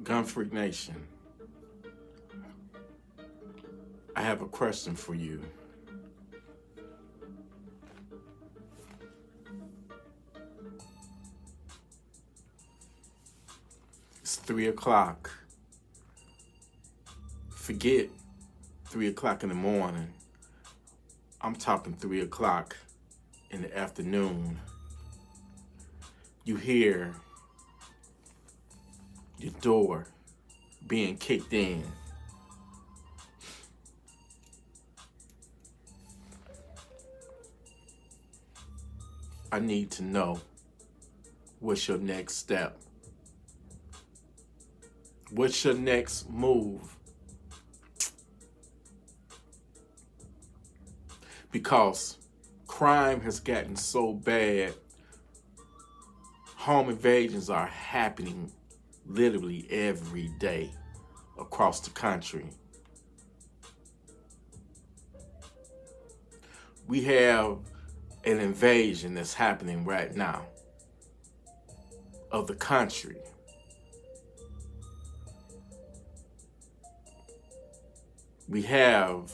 Gunfreak Nation, I have a question for you. It's 3 o'clock. Forget 3 o'clock in the morning. I'm talking 3 o'clock in the afternoon. You hear your door being kicked in. I need to know, what's your next step? What's your next move? Because crime has gotten so bad, home invasions are happening literally every day across the country. We have an invasion that's happening right now of the country. We have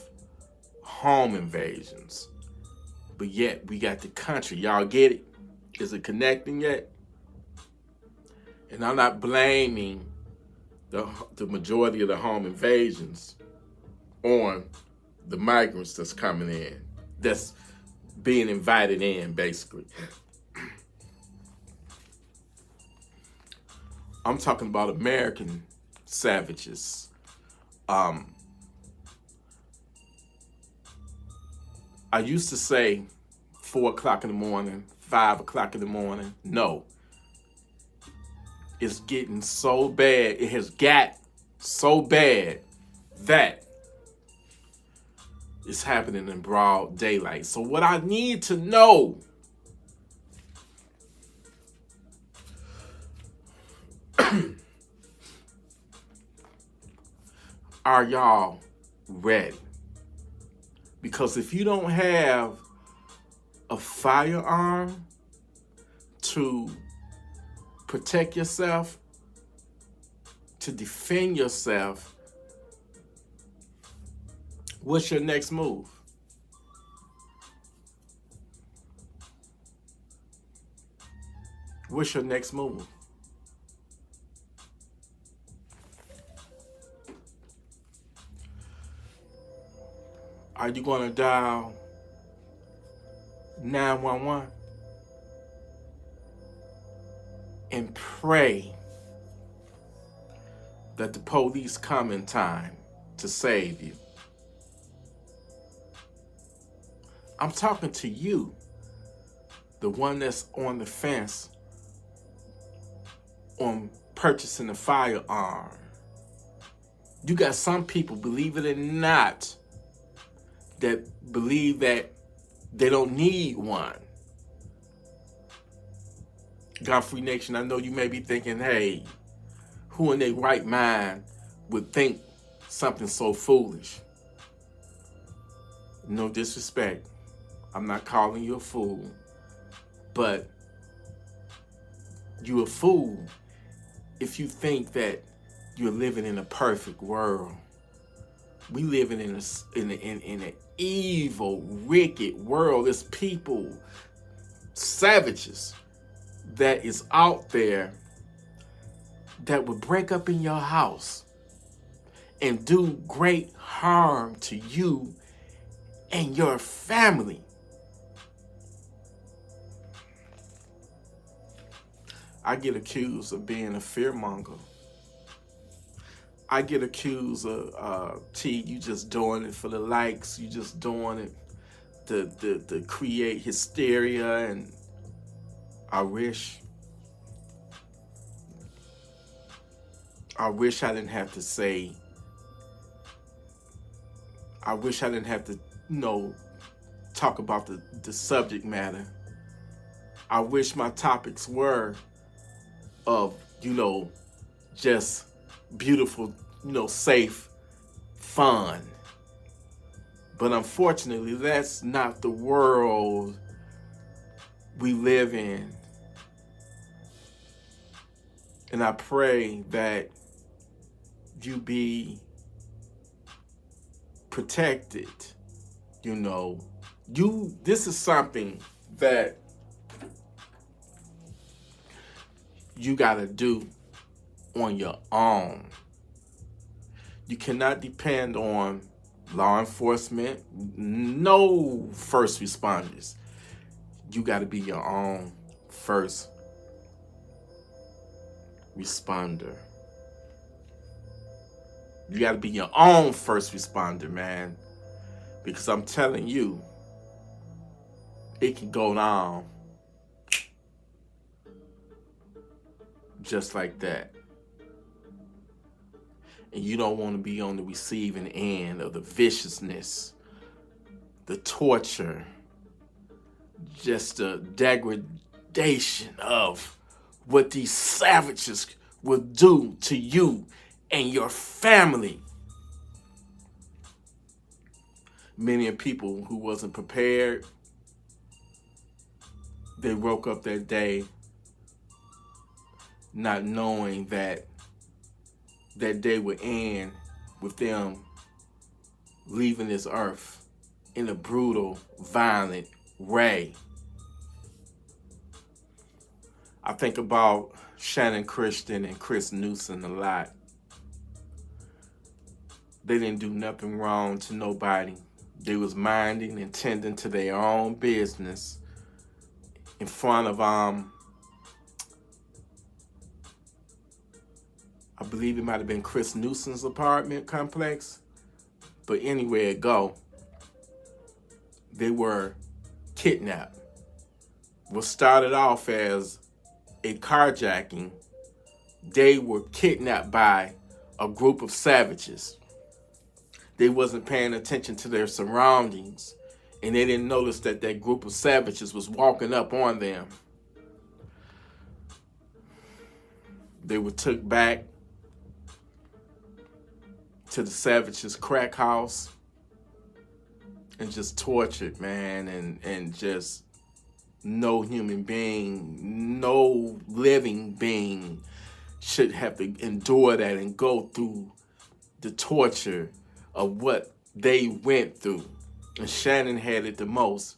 home invasions, but yet we got the country. Y'all get it? Is it connecting yet? And I'm not blaming the majority of the home invasions on the migrants that's coming in, that's being invited in, basically. I'm talking about American savages. I used to say 4 o'clock in the morning, 5 o'clock in the morning. No. It's getting so bad. It has got so bad that it's happening in broad daylight. So what I need to know, are y'all ready? Because if you don't have a firearm to protect yourself, to defend yourself, what's your next move? What's your next move? Are you going to dial 911 and pray that the police come in time to save you? I'm talking to you, the one that's on the fence on purchasing a firearm. You got some people, believe it or not, that believe that they don't need one. Gunfreak Nation, I know you may be thinking, hey, who in their right mind would think something so foolish? No disrespect. I'm not calling you a fool, but you're a fool if you think that you're living in a perfect world. We living in an evil, wicked world. There's people, savages, that is out there that would break up in your house and do great harm to you and your family. I get accused of being a fearmonger. I get accused of, T, you just doing it for the likes. You just doing it to create hysteria. And I wish I didn't have to say, I wish I didn't have to, talk about the subject matter. I wish my topics were of, just beautiful, safe, fun. But unfortunately, that's not the world we live in. And I pray that you be protected. This is something that you gotta do on your own. You cannot depend on law enforcement, no first responders. You gotta be your own first responder. You gotta be your own first responder, man. Because I'm telling you, it can go down just like that. And you don't want to be on the receiving end of the viciousness, the torture, just the degradation of what these savages will do to you and your family. Many of people who wasn't prepared, they woke up that day not knowing that that day would end with them leaving this earth in a brutal, violent way. I think about Shannon Christian and Chris Newsom a lot. They didn't do nothing wrong to nobody. They was minding and tending to their own business in front of I believe it might have been Chris Newsom's apartment complex. But anywhere it go, they were kidnapped. What started off as a carjacking, they were kidnapped by a group of savages. They wasn't paying attention to their surroundings, and they didn't notice that that group of savages was walking up on them. They were took back to the savages' crack house and just tortured, man, and just no human being, no living being should have to endure that and go through the torture of what they went through. And Shannon had it the most.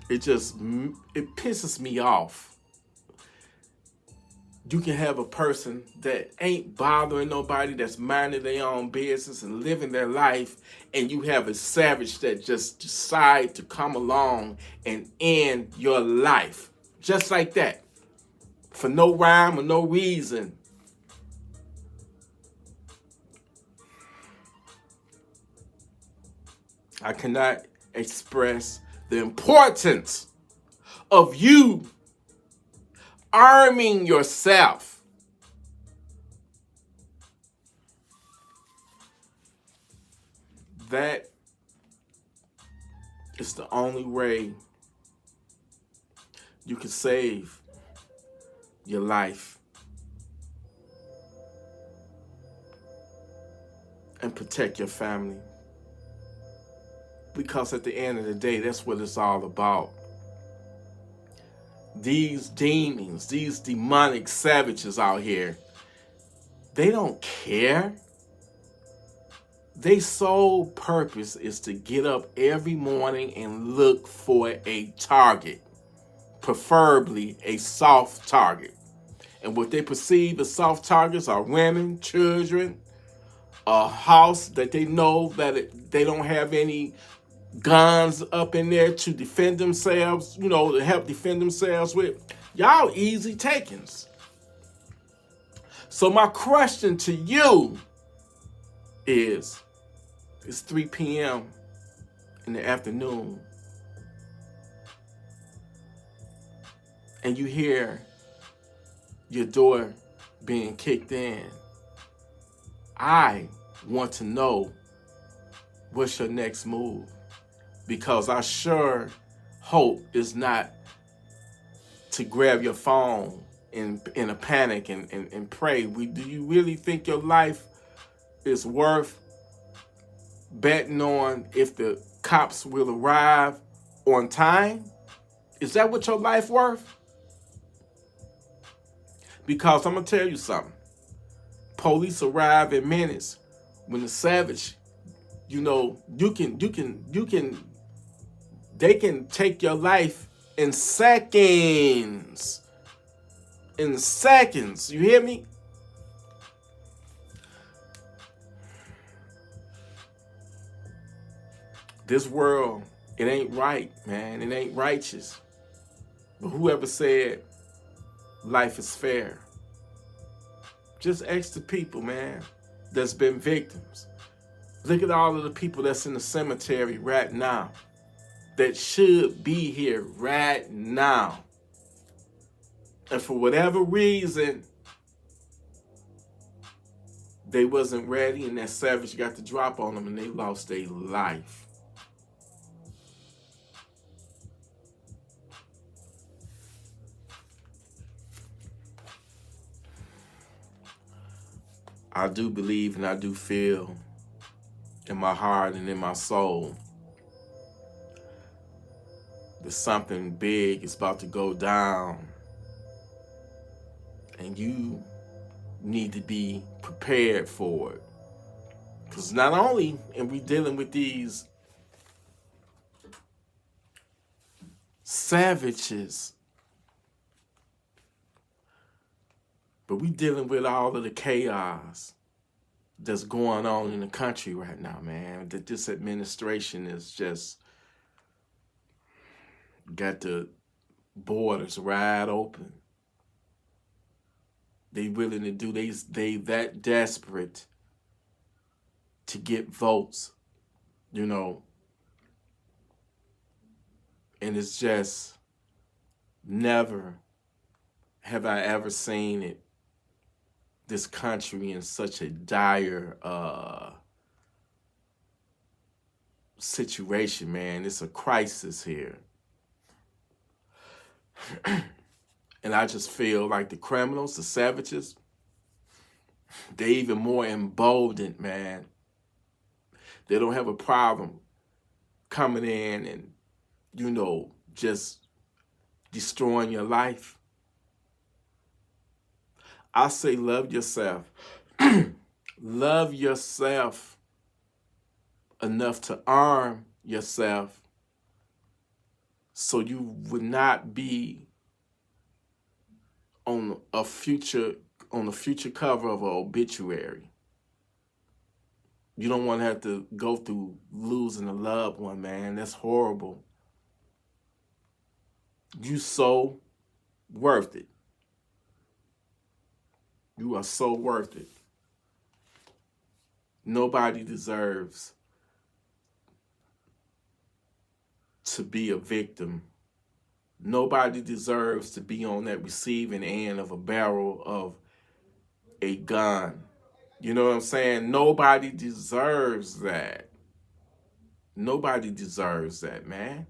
It pisses me off. You can have a person that ain't bothering nobody, that's minding their own business and living their life, and you have a savage that just decide to come along and end your life. Just like that. For no rhyme or no reason. I cannot express the importance of you arming yourself. That is the only way you can save your life and protect your family. Because at the end of the day, that's what it's all about. These demons, these demonic savages out here, they don't care. Their sole purpose is to get up every morning and look for a target, preferably a soft target. And what they perceive as soft targets are women, children, a house that they know that they don't have any guns up in there to defend themselves, to help defend themselves with. Y'all easy takings. So my question to you is, it's 3 p.m. in the afternoon, and you hear your door being kicked in. I want to know what's your next move. Because I sure hope it's not to grab your phone in a panic and pray. Do you really think your life is worth betting on if the cops will arrive on time? Is that what your life worth? Because I'm gonna tell you something. Police arrive in minutes. When the savage, you know, they can take your life in seconds. In seconds. You hear me? This world, it ain't right, man. It ain't righteous. But whoever said life is fair, just ask the people, man, that's been victims. Look at all of the people that's in the cemetery right now that should be here right now. And for whatever reason, they wasn't ready, and that savage got the drop on them, and they lost their life. I do believe and I do feel in my heart and in my soul that something big is about to go down, and you need to be prepared for it. Because not only are we dealing with these savages, but we dealing with all of the chaos that's going on in the country right now, man. That this administration is just got the borders wide open. They willing to do, they that desperate to get votes, you know. And it's just, never have I ever seen it, this country in such a dire situation, man. It's a crisis here. And I just feel like the criminals, the savages, they're even more emboldened, man. They don't have a problem coming in and, you know, just destroying your life. I say love yourself. Love yourself enough to arm yourself so you would not be on the future cover of an obituary. You don't want to have to go through losing a loved one, man. That's horrible. You so worth it. You are so worth it. Nobody deserves to be a victim. Nobody deserves to be on that receiving end of a barrel of a gun. You know what I'm saying? Nobody deserves that. Nobody deserves that, man.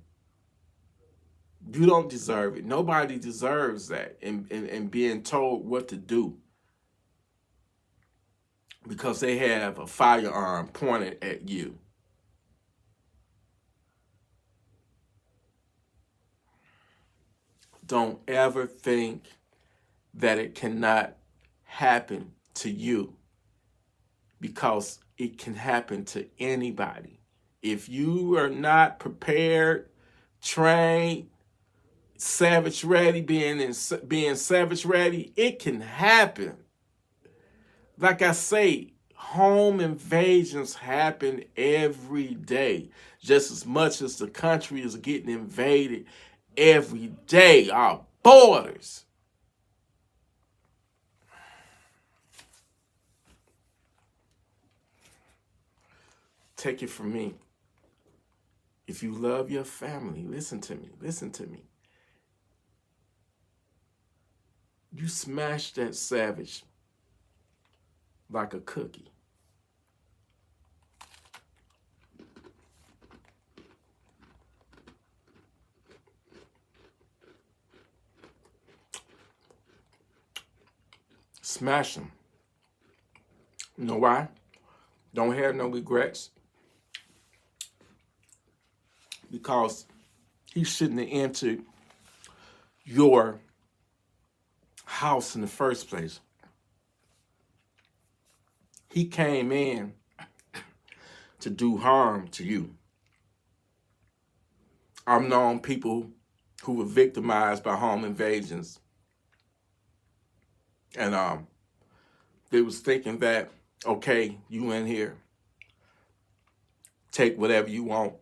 You don't deserve it. Nobody deserves that, and being told what to do because they have a firearm pointed at you. Don't ever think that it cannot happen to you, because it can happen to anybody. If you are not prepared, trained, savage ready, being savage ready, it can happen. Like I say, home invasions happen every day, just as much as the country is getting invaded every day. Our borders. Take it from me. If you love your family, listen to me. Listen to me. You smash that savage like a cookie. Smash him. You know why? Don't have no regrets. Because he shouldn't have entered your house in the first place. He came in to do harm to you. I've known people who were victimized by home invasions, and they was thinking that, okay, you in here, take whatever you want.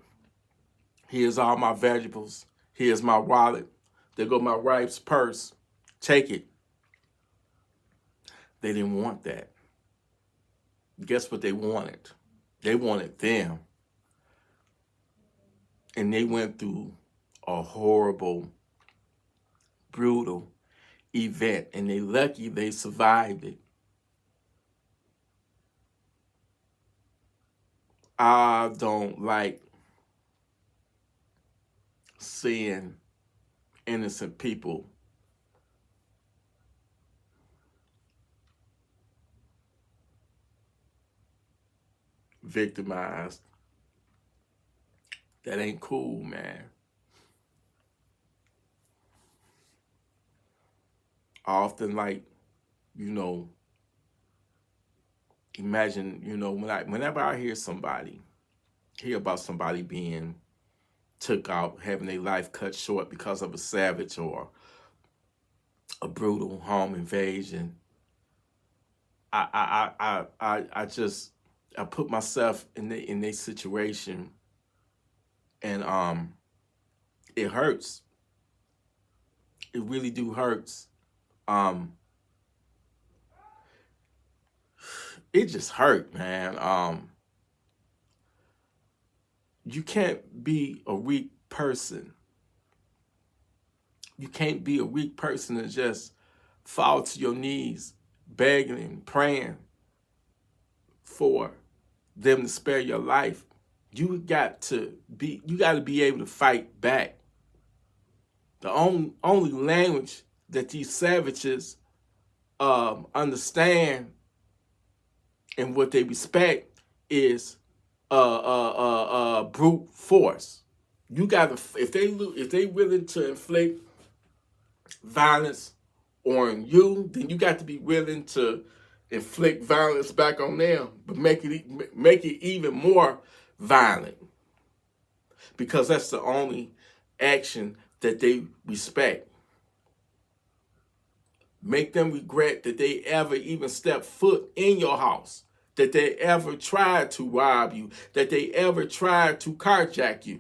Here's all my vegetables. Here's my wallet. There go my wife's purse. Take it. They didn't want that. Guess what they wanted? They wanted them. And they went through a horrible, brutal event, and they lucky they survived it. I don't like seeing innocent people victimized. That ain't cool, man. I often like, imagine, whenever I hear about somebody being took out, having their life cut short because of a savage or a brutal home invasion, I put myself in their situation, and it hurts. It really do hurts. It just hurt, man. You can't be a weak person. You can't be a weak person and just fall to your knees, begging and praying for them to spare your life. You got to be able to fight back. The only language that these savages understand and what they respect is brute force. You gotta, if they willing to inflict violence on you, then you got to be willing to inflict violence back on them, but make it even more violent, because that's the only action that they respect. Make them regret that they ever even stepped foot in your house, that they ever tried to rob you, that they ever tried to carjack you.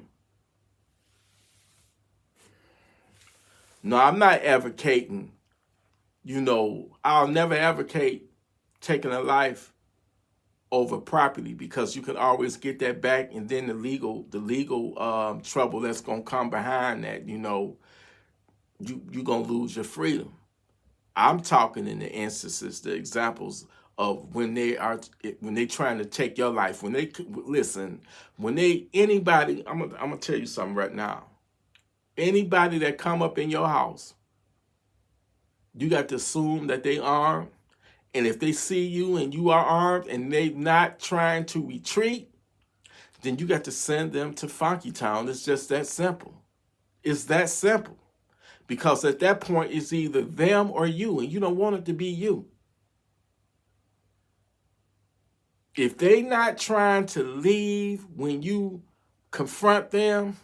No, I'm not advocating, I'll never advocate taking a life over property, because you can always get that back, and then the legal trouble that's gonna come behind that, you're gonna lose your freedom. I'm talking in the instances, the examples of when they trying to take your life. I'm gonna tell you something right now. Anybody that come up in your house, you got to assume that they armed. And if they see you and you are armed and they not trying to retreat, then you got to send them to Funky Town. It's just that simple. It's that simple. Because at that point, it's either them or you, and you don't want it to be you. If they not trying to leave when you confront them,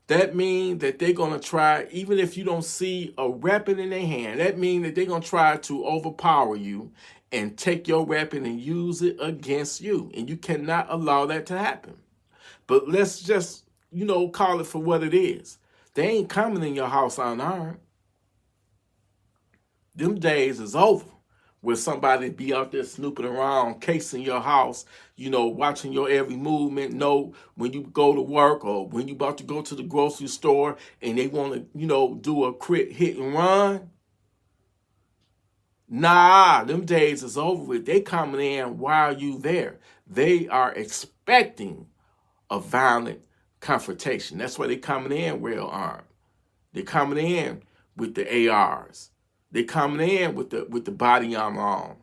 that means that they're going to try, even if you don't see a weapon in their hand, that means that they're going to try to overpower you and take your weapon and use it against you. And you cannot allow that to happen. But let's just, call it for what it is. They ain't coming in your house unarmed. Them days is over where somebody be out there snooping around, casing your house, watching your every movement, know when you go to work or when you about to go to the grocery store, and they want to, do a quick hit and run. Nah, them days is over with. They coming in while you there. They are expecting a violent confrontation. That's why they coming in well armed. They coming in with the ARs. They coming in with the body armor on,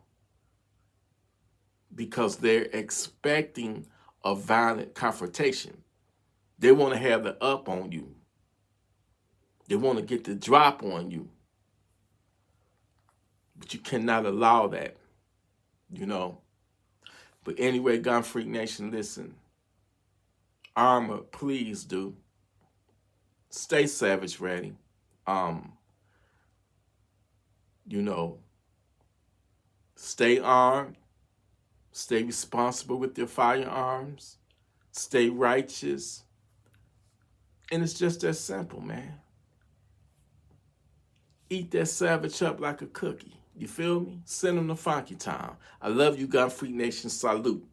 because they're expecting a violent confrontation. They want to have the up on you. They want to get the drop on you. But you cannot allow that, you know. But anyway, Gun Freak Nation, listen. Armor, please do. Stay savage ready. You know, stay armed. Stay responsible with your firearms. Stay righteous. And it's just that simple, man. Eat that savage up like a cookie. You feel me? Send them to Funky Town. I love you, Gunfreaknation Salute.